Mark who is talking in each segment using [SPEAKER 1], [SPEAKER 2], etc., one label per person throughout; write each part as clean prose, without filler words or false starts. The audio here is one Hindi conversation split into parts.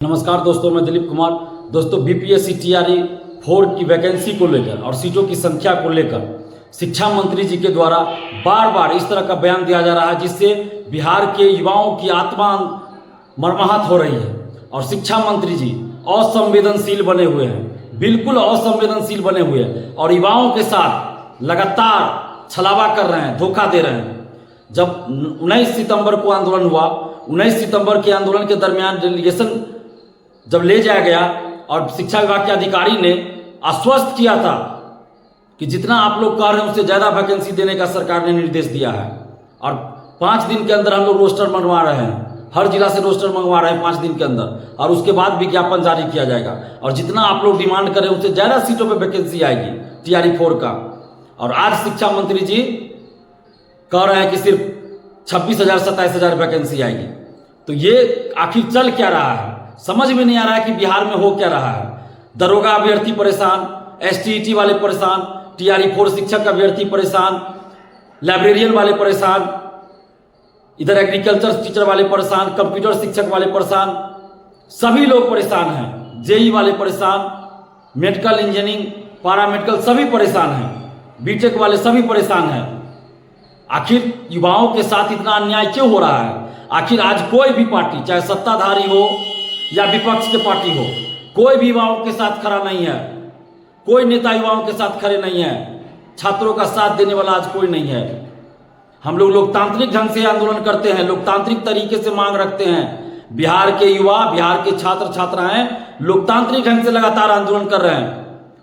[SPEAKER 1] नमस्कार दोस्तों, मैं दिलीप कुमार। दोस्तों, बीपीएससी टीआरई 4 की वैकेंसी को लेकर और सीटों की संख्या को लेकर शिक्षा मंत्री जी के द्वारा बार बार इस तरह का बयान दिया जा रहा है जिससे बिहार के युवाओं की आत्मा मर्माहत हो रही है। और शिक्षा मंत्री जी असंवेदनशील बने हुए हैं, बिल्कुल असंवेदनशील बने हुए हैं और युवाओं के साथ लगातार छलावा कर रहे हैं, धोखा दे रहे हैं। जब 19 सितंबर को आंदोलन हुआ, 19 सितंबर के आंदोलन के दरमियान डेलीगेशन जब ले जाया गया और शिक्षा विभाग के अधिकारी ने आश्वस्त किया था कि जितना आप लोग कह रहे हैं उससे ज़्यादा वैकेंसी देने का सरकार ने निर्देश दिया है। और 5 दिन के अंदर हम लोग रोस्टर मंगवा रहे हैं, हर जिला से रोस्टर मंगवा रहे हैं 5 दिन के अंदर, और उसके बाद विज्ञापन जारी किया जाएगा। और जितना आप लोग डिमांड करें उससे ज़्यादा सीटों पर वैकेंसी आएगी टीआरई 4 का। और आज शिक्षा मंत्री जी कह रहे हैं कि सिर्फ 26,000 27,000 वैकेंसी आएगी। तो ये आखिर चल क्या रहा है, समझ में नहीं आ रहा है कि बिहार में हो क्या रहा है। दरोगा अभ्यर्थी परेशान, एसटीईटी वाले परेशान, टीआरई 4 शिक्षक अभ्यर्थी परेशान, लाइब्रेरियन वाले परेशान, इधर एग्रीकल्चर टीचर वाले परेशान, कंप्यूटर शिक्षक वाले परेशान, सभी लोग परेशान हैं। जेई वाले परेशान, मेडिकल इंजीनियरिंग, पैरामेडिकल सभी परेशान हैं, बीटेक वाले सभी परेशान हैं। आखिर युवाओं के साथ इतना अन्याय क्यों हो रहा है? आखिर आज कोई भी पार्टी, चाहे सत्ताधारी हो या विपक्ष के पार्टी हो, कोई भी युवाओं के साथ खड़ा नहीं है। कोई नेता युवाओं के साथ खड़े नहीं है। छात्रों का साथ देने वाला आज कोई नहीं है। हम लोग लोकतांत्रिक ढंग से आंदोलन करते हैं, लोकतांत्रिक तरीके से मांग रखते हैं। बिहार के युवा, बिहार के छात्र छात्राएं लोकतांत्रिक ढंग से लगातार आंदोलन कर रहे हैं।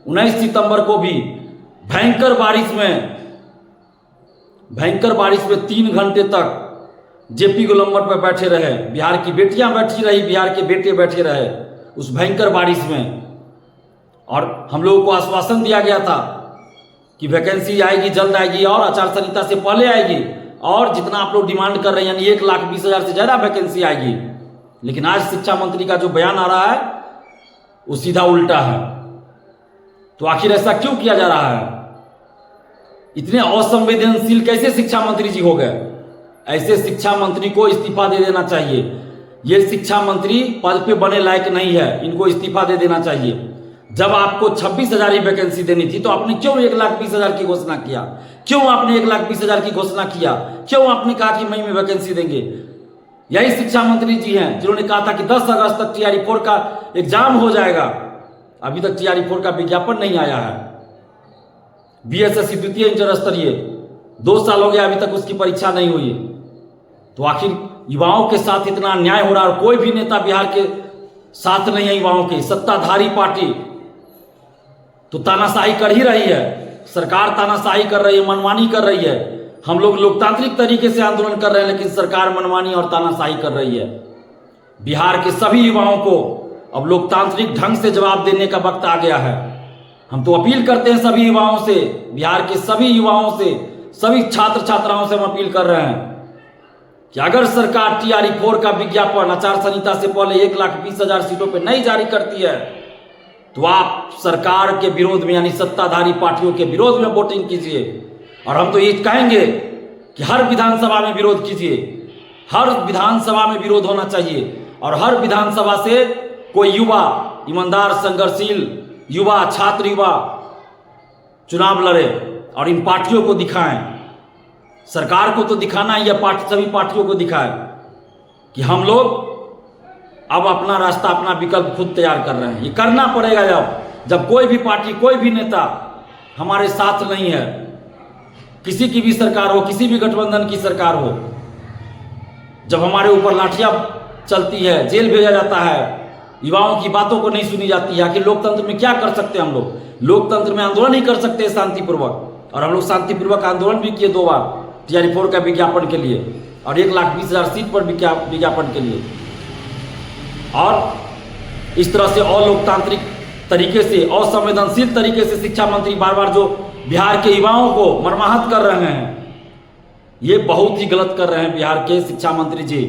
[SPEAKER 1] 19 सितंबर को भी भयंकर बारिश में 3 घंटे तक जेपी गोलंबर पर बैठे रहे, बिहार की बेटियां बैठी रही, बिहार के बेटे बैठे रहे उस भयंकर बारिश में। और हम लोगों को आश्वासन दिया गया था कि वैकेंसी आएगी, जल्द आएगी और आचार संहिता से पहले आएगी, और जितना आप लोग डिमांड कर रहे हैं यानी 1,20,000 से ज़्यादा वैकेंसी आएगी। लेकिन आज शिक्षा मंत्री का जो बयान आ रहा है वो सीधा उल्टा है। तो आखिर ऐसा क्यों किया जा रहा है? इतने असंवेदनशील कैसे शिक्षा मंत्री जी हो गए? ऐसे शिक्षा मंत्री को इस्तीफा दे देना चाहिए। ये शिक्षा मंत्री पद पे बने लायक नहीं है, इनको इस्तीफा दे देना चाहिए। जब आपको 26,000 ही वैकेंसी देनी थी तो आपने क्यों 1,20,000 की घोषणा किया? क्यों आपने 1,20,000 की घोषणा किया? क्यों आपने कहा कि मई में वैकेंसी देंगे? यही शिक्षा मंत्री जी हैं जिन्होंने कहा था कि 10 अगस्त तक टीआरई 4 का एग्जाम हो जाएगा। अभी तक टीआरई 4 का विज्ञापन नहीं आया है। बीएसएससी द्वितीय इंटर स्तरीय 2 साल हो गया, अभी तक उसकी परीक्षा नहीं हुई। तो आखिर युवाओं के साथ इतना अन्याय हो रहा है और कोई भी नेता बिहार के साथ नहीं है युवाओं के। सत्ताधारी पार्टी तो तानाशाही कर ही रही है, सरकार तानाशाही कर रही है, मनमानी कर रही है। हम लोग लोकतांत्रिक तरीके से आंदोलन कर रहे हैं लेकिन सरकार मनमानी और तानाशाही कर रही है। बिहार के सभी युवाओं को अब लोकतांत्रिक ढंग से जवाब देने का वक्त आ गया है। हम तो अपील करते हैं सभी युवाओं से, बिहार के सभी युवाओं से, सभी छात्र छात्राओं से हम अपील कर रहे हैं कि अगर सरकार टीआरई 4 का विज्ञापन आचार संहिता से पहले 1,20,000 सीटों पर नहीं जारी करती है तो आप सरकार के विरोध में यानी सत्ताधारी पार्टियों के विरोध में वोटिंग कीजिए। और हम तो ये कहेंगे कि हर विधानसभा में विरोध कीजिए, हर विधानसभा में विरोध होना चाहिए और हर विधानसभा से कोई युवा, ईमानदार, संघर्षशील युवा, छात्र युवा चुनाव लड़े और इन पार्टियों को दिखाएं। सरकार को तो दिखाना ही है, सभी पार्टियों को दिखाए कि हम लोग अब अपना रास्ता, अपना विकल्प खुद तैयार कर रहे हैं। ये करना पड़ेगा जब कोई भी पार्टी, कोई भी नेता हमारे साथ नहीं है। किसी की भी सरकार हो, किसी भी गठबंधन की सरकार हो, जब हमारे ऊपर लाठियां चलती है, जेल भेजा जाता है, युवाओं की बातों को नहीं सुनी जाती है, कि लोकतंत्र में क्या कर सकते हैं हम लोग? लोकतंत्र में आंदोलन ही कर सकते हैं शांतिपूर्वक। और हम लोग शांतिपूर्वक आंदोलन भी किए 2 बार टीआरई 4 का विज्ञापन के लिए और 1,20,000 सीट पर विज्ञापन के लिए। और इस तरह से अलोकतांत्रिक तरीके से, असंवेदनशील तरीके से शिक्षा मंत्री बार बार जो बिहार के युवाओं को मर्माहत कर रहे हैं, ये बहुत ही गलत कर रहे हैं बिहार के शिक्षा मंत्री जी।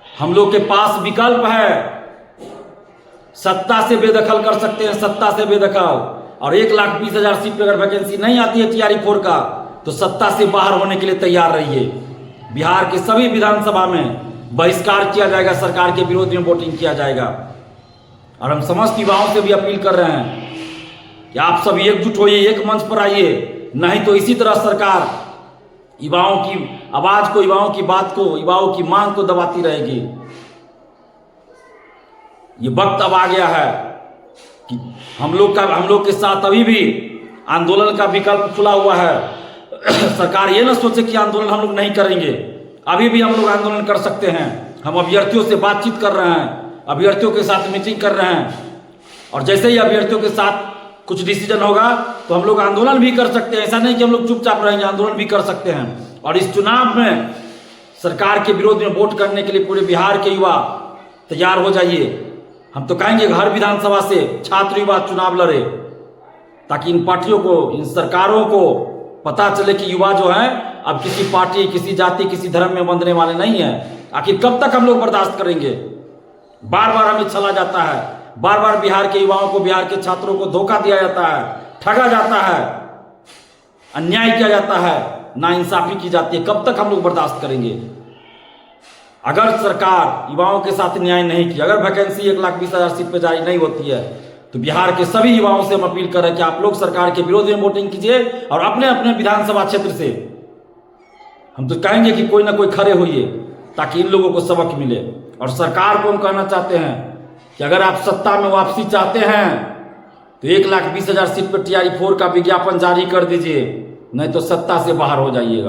[SPEAKER 1] हम लोग के पास विकल्प है, सत्ता से बेदखल कर सकते हैं, सत्ता से बेदखल। और 1,20,000 सीट पर अगर वैकेंसी नहीं आती है टीआरई 4 का तो सत्ता से बाहर होने के लिए तैयार रहिए। बिहार के सभी विधानसभा में बहिष्कार किया जाएगा, सरकार के विरोध में वोटिंग किया जाएगा। और हम समस्त युवाओं से भी अपील कर रहे हैं कि आप सब एकजुट होइए, एक मंच पर आइए, नहीं तो इसी तरह सरकार युवाओं की आवाज को, युवाओं की बात को, युवाओं की मांग को दबाती रहेगी। ये वक्त अब आ गया है कि हम लोग के साथ अभी भी आंदोलन का विकल्प खुला हुआ है। सरकार ये ना सोचे कि आंदोलन हम लोग नहीं करेंगे, अभी भी हम लोग आंदोलन कर सकते हैं। हम अभ्यर्थियों से बातचीत कर रहे हैं, अभ्यर्थियों के साथ मीटिंग कर रहे हैं, और जैसे ही अभ्यर्थियों के साथ कुछ डिसीजन होगा तो हम लोग आंदोलन भी कर सकते हैं। ऐसा नहीं कि हम लोग चुपचाप रहेंगे, आंदोलन भी कर सकते हैं। और इस चुनाव में सरकार के विरोध में वोट करने के लिए पूरे बिहार के युवा तैयार हो जाइए। हम तो कहेंगे हर विधानसभा से छात्र युवा चुनाव लड़े, ताकि इन पार्टियों को, इन सरकारों को पता चले कि युवा जो है अब किसी पार्टी, किसी जाति, किसी धर्म में बंधने वाले नहीं है। आखिर कब तक हम लोग बर्दाश्त करेंगे? बार बार हमें छला जाता है, बार बार बिहार के युवाओं को, बिहार के छात्रों को धोखा दिया जाता है, ठगा जाता है, अन्याय किया जाता है, नाइंसाफी की जाती है। कब तक हम लोग बर्दाश्त करेंगे? अगर सरकार युवाओं के साथ न्याय नहीं किया, अगर वैकेंसी 1,20,000 सीट पर जारी नहीं होती है, तो बिहार के सभी युवाओं से हम अपील कर रहे हैं कि आप लोग सरकार के विरोध में वोटिंग कीजिए और अपने अपने विधानसभा क्षेत्र से हम तो कहेंगे कि कोई ना कोई खड़े होइए, ताकि इन लोगों को सबक मिले। और सरकार को हम कहना चाहते हैं कि अगर आप सत्ता में वापसी चाहते हैं तो 1,20,000 सीट पर TRE 4 का विज्ञापन जारी कर दीजिए, नहीं तो सत्ता से बाहर हो जाइएगा।